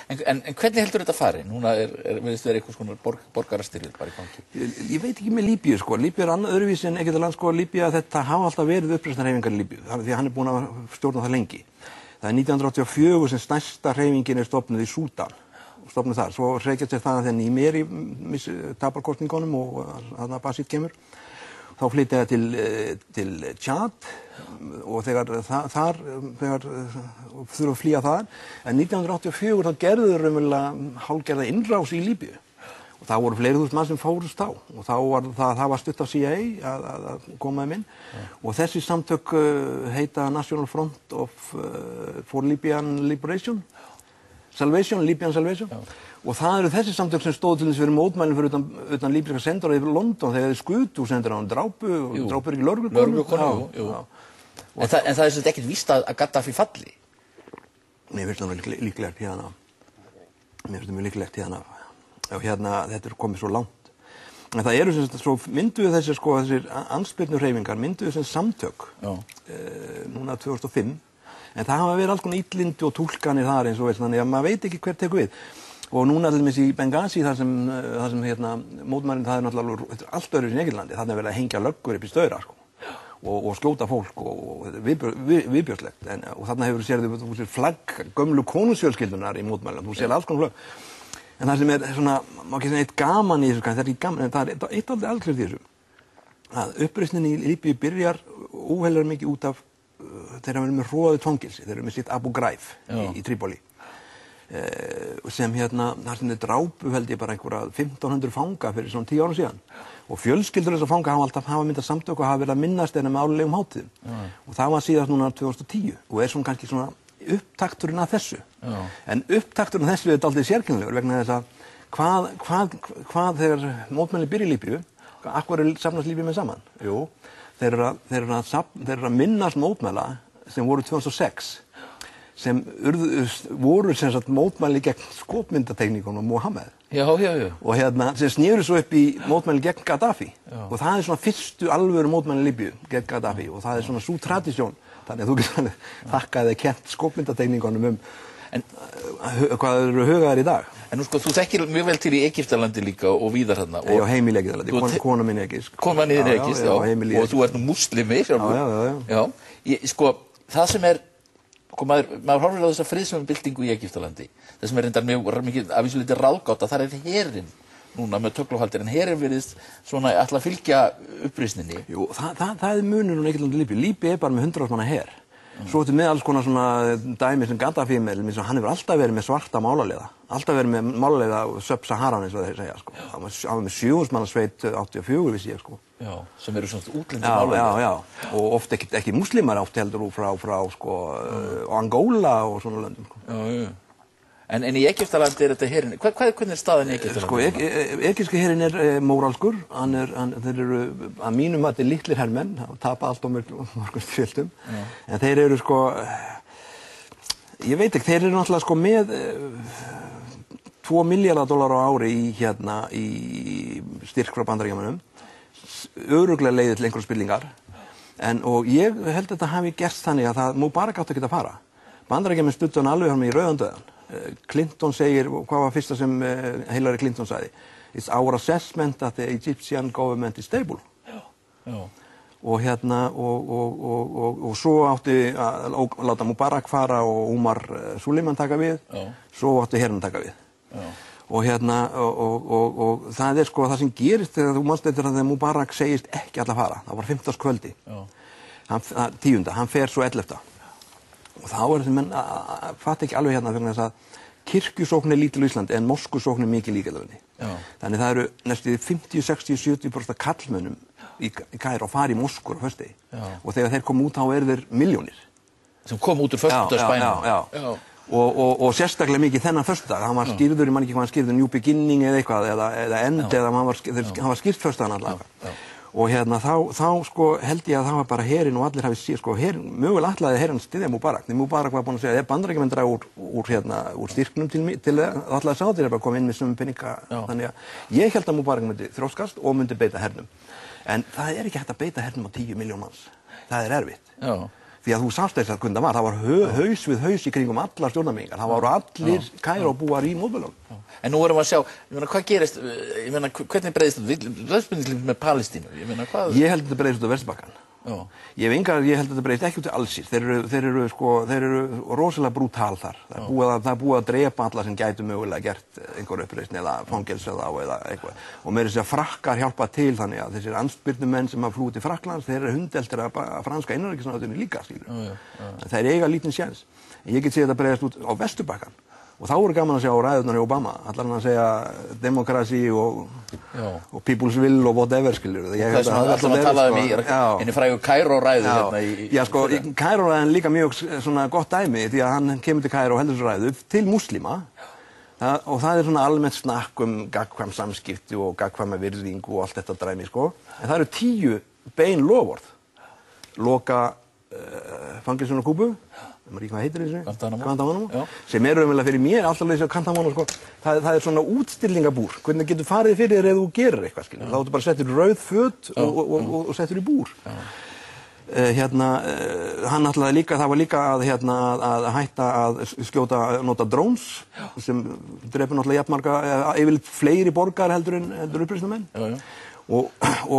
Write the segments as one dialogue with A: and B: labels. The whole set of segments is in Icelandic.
A: En hvernig heldur þetta fari? Núna virðist vera einhvers konar borgarastyrjöld bara í gangi.
B: Ég veit ekki með Líbíu, sko. Líbíu annað öðruvísi en Egyptaland, sko. Líbíu, þetta hafa alltaf verið uppreisnarhreyfingar í Líbíu, því að hann búinn að stjórna það lengi. Það 1984 sem stærsta hreyfingin stofnuð í Súdan, stofnuð þar. Svo reykjast sér það að þegar Nímeri tapar kosningunum og þarna Basír kemur. Þá flytja það til Tchad og þegar þurfa að flýja þar. En 1984 þá gerðu þeir raunverulega hálfgerða innrás í Líbíu. Og það voru fleiri þúsund mann sem fórust á. Og þá var það var stutt af CIA að koma þeim inn. Og þessi samtök heita National Front for Libyan Liberation. Libyan Salvation. Og það eru þessi samtök sem stóðu til þess að vera mótmælin fyrir utan líbíska sendara yfir London þegar þeir skutu sendur á hann drápu ekki lögreglukonu.
A: En það sem ekkert víst að Gaddafi falli?
B: Nei, mér finnst það líklegt hérna. Og þetta komið svo langt. En það eru sem sagt, svo mynduðu þessir andspyrnuhreyfingar, mynduðu sem samtök núna 2005. En það hafa verið alls konar illindi og túlkanir þar eins og veist, þannig að maður veit ekki hver tekur við. Og núna til dæmis í Benghazi þar sem mótmælin það náttúrulega allt öðru í Egyptalandi, þarna verið að hengja löggur upp í staura, sko. Og skjóta fólk og viðbjörslegt. Og þarna hefur séð flagg gömlu konungsfjölskyldunar í mótmælum, þú séð alls konar flagg. En það sem svona, má ekki segja eitt gaman í þessu, það er ekki gaman, en það er eitt aldrei algjört í þessu. Að uppreisnin í Líbíu byrjar óheillega mikið út af þeir hafa verið með hroðið fangilsi, þeir eru með sitt Abu Ghraib í Trípoli. Sem þar sem þeir drápu held ég bara einhverja 1500 fanga fyrir svona 10 árum síðan. Og fjölskyldur þessar fanga hafa myndað samtök og hafa verið að minnast þeirra með álegum hátíðum. Og það var síðast núna 2010 og svona kannski svona upptakturinn af þessu. En upptakturinn af þessu er dálítið sérkennilegur vegna þess að hvað þegar mótmæli byrja í Líbíu, af hverju safnast Líbíu með saman? Jú, þeir eru að minnast mótmæla sem voru 2006 sem voru sem sagt mótmæli gegn skopmyndatekníkunum og Mohammed. Og sem snéru svo upp í mótmæli gegn Gaddafi. Og það svona fyrstu alvöru mótmæli Líbíu gegn Gaddafi og það svona sú tradisjón. Þannig að þú getur þakkaði kent skopmyndatekníkunum hvað eru hugaðir í dag.
A: En nú sko, þú þekkir mjög vel til í Egyptalandi líka og víðar þarna.
B: Já, heimili Egyptalandi, kona mín Egypsk.
A: Kona mín Egypsk, já. Og þú ert nú muslimi sjálfur. Já. Sko, það sem maður horfir á þessa friðsömubyltingu í Egyptalandi. Það sem reyndar mjög mikið af þessu lítið ráðgátt að þar herinn núna með tögluhaldir, en herinn virðist svona ætla að fylgja uppreisninni. Jú,
B: það munurinn á Egyptalandi og Líbíu. Líbíu bara með 100 manna her. Svo ertu með alls konar svona dæmi sem Gaddafi með, hann hefur alltaf verið með svarta málaliða. Alltaf verið með málaliða Sub-Saharan eins og þeir segja, sko. Hann var með 7.000 manna sveit 84, vissi ég, sko.
A: Já, sem eru svona útlendir málaliða.
B: Já. Og oft ekki muslimar oft heldur frá sko, Angola og svona löndum, sko.
A: Já. En í Egyptalandi þetta herinn, hvernig staðan í Egyptalandi?
B: Sko, egypski herinn móralskur, þeir eru að mínum mati litlir hermenn, tapa allt á mörgum styrjöldum, en þeir eru sko, ég veit ekki, þeir eru náttúrulega sko með $2 miljardar á ári í styrk frá Bandaríkjamönnum, örugglega leiðir til einhverjum spillingar, og ég held að þetta hafi gerst þannig að það Mubarak átti ekki að fara. Bandaríkjamenn studdu hann alveg með rauðan dauðan. Clinton segir, hvað var fyrsta sem Hillary Clinton sagði? It's our assessment that the Egyptian government is stable.
A: Já.
B: Og og svo átti að láta Mubarak fara og Umar Suleiman taka við, svo átti herinn taka við. Og og það sko það sem gerist þegar þú manst eftir að Mubarak segist ekki alla fara, það var 15. kvöldi. Hann 10. hann fer svo 11. Og þá þessi menn fatt ekki alveg vegna þess að kirkjusókn lítil á Íslandi en moskusókn mikið líka Íslandi. Þannig það eru næstu 50, 60, 70% karlmönnum í Kaíró að fara í moskur á föstudegi. Og þegar þeir koma út þá eru þeir milljónir.
A: Sem kom út úr föstudagsbænum.
B: Já. Og sérstaklega mikið þennan föstudag. Hann var skýrður, ég man ekki hvað hann skýrður, New Beginning eða eitthvað, eða End, eða hann var skýrt föstudagann allavega. Og þá sko held ég að það var bara herinn og allir hafi séð sko mögulega ætlaði herinn styðja Mubarak. Mubarak var búinn að segja að Bandaríkjamenn draga úr styrknum til ætlaði Sádir bara koma inn með sömu peninga. Þannig að ég held að Mubarak myndi þróskast og myndi beita hernum. En það ekki hægt að beita hernum á 10 milljón manns. Það erfitt. því að þú sást þess að hvernig það var haus við haus í kringum allar stjórnarmenningar, það voru allir Kaíró-búar í mótmælunum.
A: En nú erum við að sjá, ég meina, hvað gerist, ég meina, hvernig breiðist þetta með Palestínu, ég meina, hvað?
B: Ég held að þetta breiðist út á Vesturbakkann. Ég held að þetta breyst ekki út í Alsír. Þeir eru rosalega brútal þar. Það er búið að drepa alla sem gætu mögulega gert einhver uppreisn eða fangelsað á eða eitthvað. Og meira þess að Frakkar hjálpa til þannig að þessir andspyrnumenn sem hafa flúið til Frakklands, þeir eru hundeltir að franska innanríkisráðuneytinu líka, skilur. Þeir eiga lítinn séns. En ég get séð þetta breyðast út á Vesturbakkann. Og þá voru gaman að sjá ræðurnar í Obama, allar hann að segja democracy og people's will og whatever, skilur.
A: Það sem hann talaði í frægu Kaíró-ræðu hérna í...
B: Já, sko, Kaíró-ræðan er líka mjög svona gott dæmi, því að hann kemur til Kaíró og heldur þessu ræðu til múslima, og það er svona almennt snakk gagnkvæm samskipti og gagnkvæma virðing og allt þetta dæmi, sko. En það eru 10 bein loforð. Loka fangelsun á Kúbu, hvað heitir þessu? Guantánamo. Sem eru umvel fyrir mér alltaf þessi á Guantánamo, sko. Það er svona útstillingabúr. Hvernig getur farið fyrir þér ef þú gerir eitthvað, skilur. Þá ertu bara settur í rauð föt og settur í búr. Hann ætlaði líka, það var líka að hætta að skjóta, nota drones, sem drepur náttúrulega jafnmarga, yfirleitt fleiri borgar heldur uppreisnarmenn. Og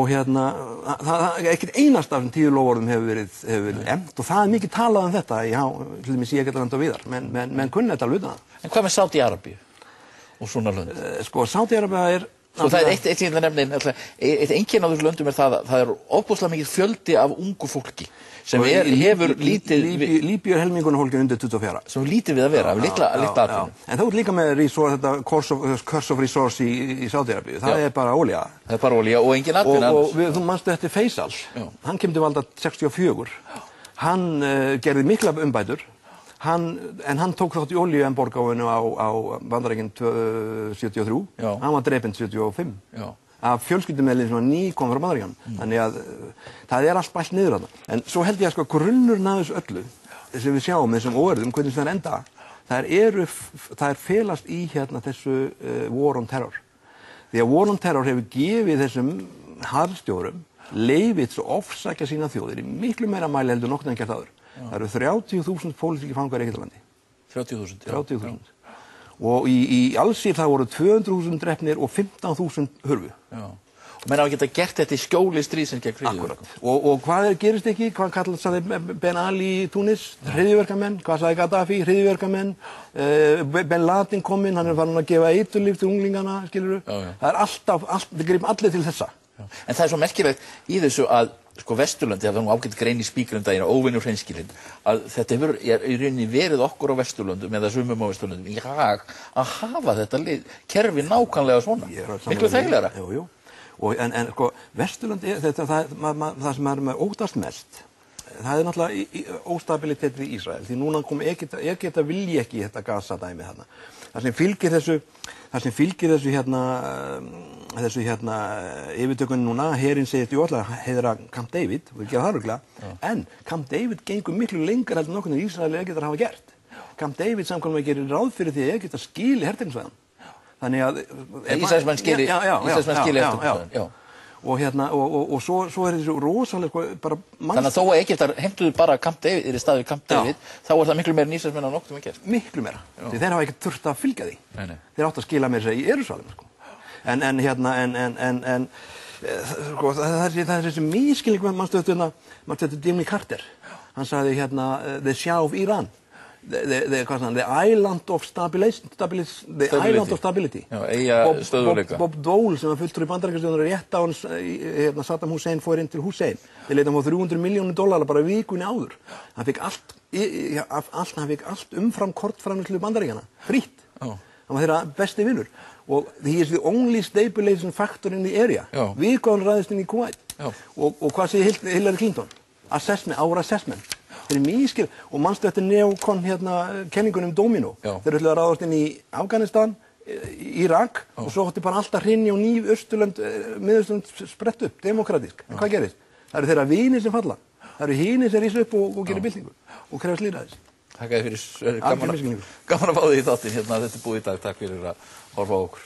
B: það er ekkert einast af þessum 10 loforðum hefur verið efnt og það er mikið talað þetta, til dæmis ég geta landa viðar, menn kunni þetta alveg utan það.
A: En hvað með Sádi-Arabíu og svona lönd?
B: Sko, Sádi-Arabíu er...
A: Sko, það er eitt í nefnin, eitt einkenni á þessu löndum er það að það er ofboðslega mikið fjöldi af ungu fólki sem hefur lítið...
B: Líbíu er helminguna fólki undir 24.
A: Sem lítið við að vera, litla atvinnu.
B: En það er líka með þetta curse of resource í Sádi-Arabíu, það er bara olía.
A: Það er bara olía og engin atvinna.
B: Og þú manstu þetta Faisal, hann kemur til valda 64, hann gerði mikla umbætur, en hann tók þátt í olíuembargóinu á Bandaríkin 73, hann var drepinn 75. Af fjölskyldumeðlim sem var nýkominn frá Bandaríkjunum. Þannig að það er allt bælt niður þarna. En svo held ég að grunnurinn af þessu öllu, sem við sjáum þessum óörðum, hvernig það enda, það er felast í þessu war on terror. Því að war on terror hefur gefið þessum harðstjórum leyfið svo ofsækja sína þjóðir í miklu meira mæli heldur nokkuð en gert áður. Það eru 30.000 pólitískir fangar í Egyptalandi.
A: 30.000?
B: 30.000. Og í Alsír það voru 200.000 drepnir og 15.000 hurfu.
A: Og menn hafa getað gert þetta í skjóli stríðsins gegn hryðjuverkum.
B: Akkurat. Og hvað gerist ekki? Hvað kallaði Ben Ali í Túnis? Hryðjuverkamenn. Hvað sagði Gaddafi? Hryðjuverkamenn. Ben Laden kom inn, hann er farin að gefa eiturlyf til unglingana, skilurðu. Það er það grip allir til þessa.
A: En það er svo merkilegt í þessu að Vesturlönd, það var nú ágætt grein í Spíkrum daginn og óvinur hreinskilinn, að þetta hefur í rauninni verið okkur á Vesturlöndum eða sumum á Vesturlöndum í hag að hafa þetta kerfi nákvæmlega svona, miklu þægilegra.
B: Jú. En Vesturlönd, það sem er með óttast mest, það er náttúrulega óstabilitet í Ísrael, því núna kom Egyptar vilja ekki þetta Gaza-dæmi þarna. Það sem fylgir þessu yfirtökunni núna, herinn segist jú alltaf að heiðra Camp David, og við gera það örugglega, en Camp David gengur miklu lengra heldur nokkuð en Ísrael Egyptar hafa gert. Camp David samkvæmt gerir ráð fyrir því að Egyptar skili herteknisvæðan. Þannig að
A: Ísraelsmenn skili herteknisvæðan, já.
B: Og svo er þessu rosalega bara
A: Þannig að þó að Egyptar heimtuðu bara Camp David, í staði við Camp David, þá er það miklu meira Ísraelsmenn á nokkuð með gert.
B: Miklu meira. Því þeir hafa ekki þurft að fylgja því. Þeir áttu að skila meira í Jerúsalem, sko. Það er þessi misskilning, manstu þetta Jimmy Carter. Hann sagði the Shah of Iran. The island of stability.
A: Já, eiga stöðugleika.
B: Bob Dole sem var fulltrúi Bandaríkjastjórnar rétt á hans Saddam Hussein fór inn til Hussein. Þeir leita á $300 milljónir bara vikunni áður. Hann fikk allt umfram kortframleiðslu Bandaríkjanna, frítt. Hann var þeirra besti vinnur. Og he is the only stabilization factor in the area. Viðgáðan ræðist inn í Kuwait. Og hvað segir Hillary Clinton? Our assessment. Þeir eru mískil, og manstu eftir neokon kenningunum Domino. Þeir ætluðu að ráðast inn í Afganistan, Írak, og svo átti bara alltaf hrynja og ný Austurlönd, Miðausturlönd sprett upp, demokratísk. En hvað gerist? Það eru þeirra vinir sem falla. Það eru hinir sem rísa upp og gerir byltingu og krefst lýðræðis.
A: Takk fyrir, gaman að fá þig í þáttinn. Þetta er búið í dag. Takk fyrir að horfa á okkur.